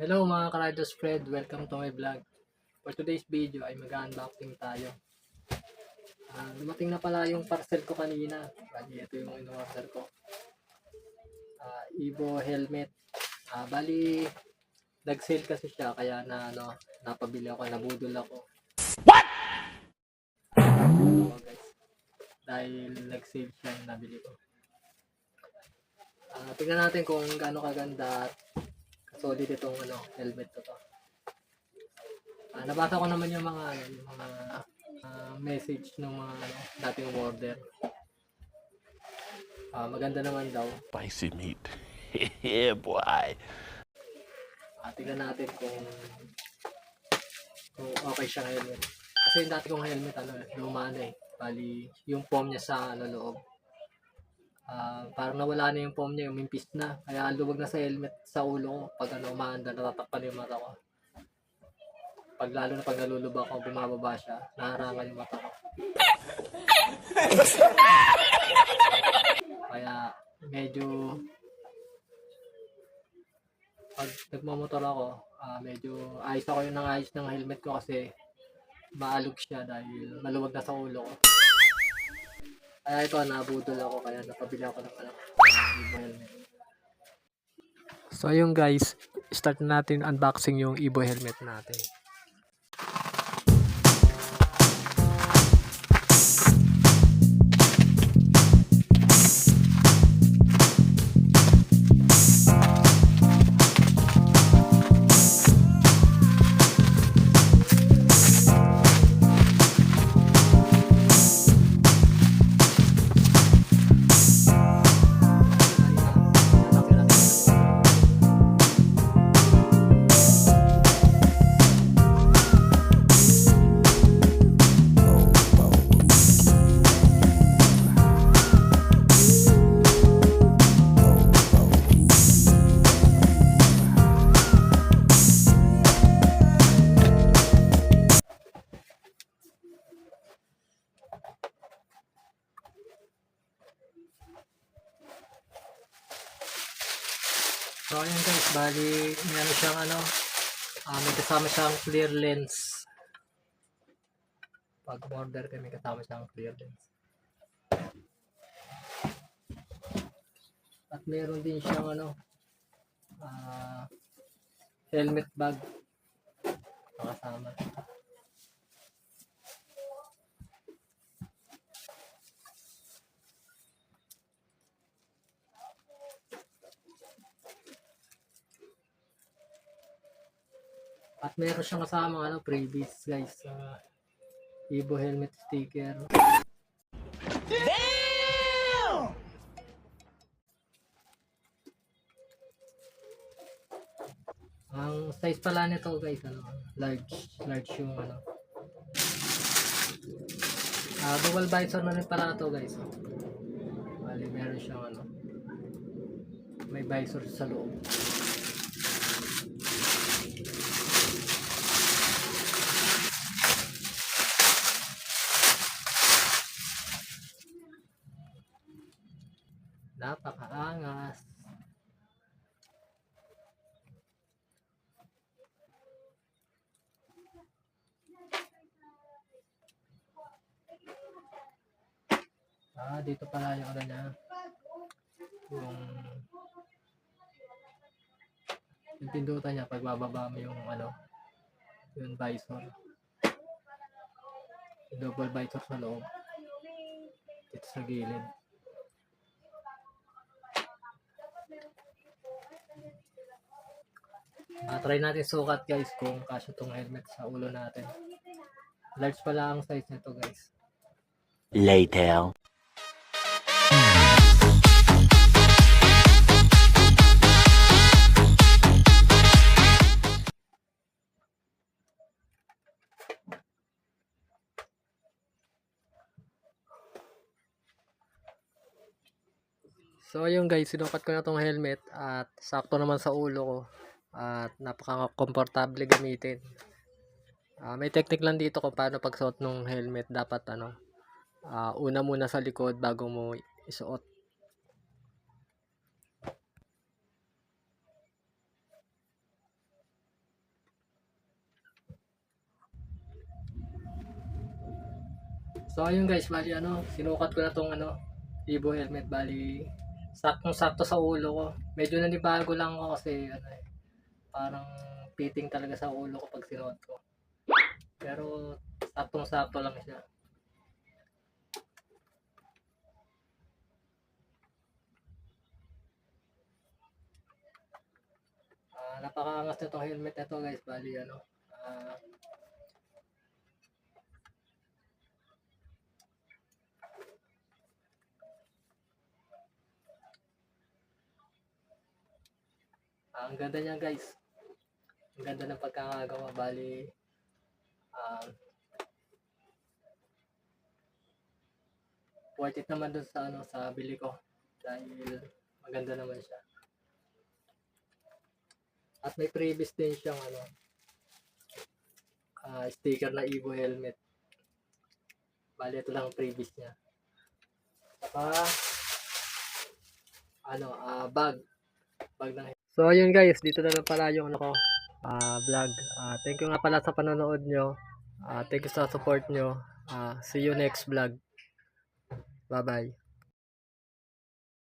Hello mga ka-Riders Fred, welcome to my vlog. For today's video ay mag-unboxing tayo. Dumating na pala yung parcel ko kanina. Bali, ito yung in-order ko. Evo helmet. Bali, nag-sale kasi siya kaya napabili ako, nabudol ako. What? Guys, dahil nag-sale siya yung nabili ko. Tingnan natin kung gaano kaganda at solid itong helmet to. Nabasa ko naman yung mga message ng mga dating order. Maganda naman daw. Spicy meat. Yeah, boy. Tingnan natin kung okay siya helmet. Kasi yung dati kong helmet, luma na eh. Bali, yung foam niya sa loob. Parang nawala na yung foam niya, umimpis na. Kaya luwag na sa helmet sa ulo ko. Pag umaanda, natatakpan yung mata ko. Lalo na pag nalulubak ako, bumababa siya, naharangan yung mata ko. Kaya medyo pag nagmamotor ako, medyo ayos ako yung nangayos ng helmet ko kasi maalog siya dahil maluwag na sa ulo ko. Kaya ito, nabudol ako kaya napabili ako ng helmet. So ayun guys, start natin unboxing yung Evo helmet natin. So ayun guys, bali meron siyang may kasama siyang clear lens. Pag order kami kasama siyang clear lens. At meron din siyang helmet bag kasama. At meron siyang kasama freebies guys. Evo helmet sticker. Damn! Ang size pala nito guys, large yung dual visor na rin pala ito guys. Bali meron siyang may visor sa loob. Napakaangas. Dito pala yung niya. Yung pindutan niya pag bababa mo yung yung visor. Yung double visor sa loob. Dito sa gilid. Try natin sukat guys kung kasya tong helmet sa ulo natin. Large pala ang size nito guys. Later. So ayun guys, sinukat ko na tong helmet at sakto naman sa ulo ko at napaka-komportable gamitin. May technique lang dito kung paano pagsuot ng helmet. Dapat una muna sa likod bago mo isuot. So ayun guys, bali sinukat ko na tong Evo helmet, bali saktong-sakto sa ulo ko. Medyo nanibago lang ako kasi parang fitting talaga sa ulo ko pag sinuot ko. Pero saktong-sakto lang siya. Napakaangas nitong helmet na to guys, bali ang ganda niya guys. Ang ganda ng pagkakagawa, bali worth it naman dun sa sa bili ko dahil maganda naman siya. At may previous din siyang sticker na Evo helmet. Bali ito lang ang previous niya. Saka bag ng. So ayun guys, dito na lang pala yung vlog. Thank you nga pala sa panonood nyo. Thank you sa support nyo. See you next vlog. Bye bye.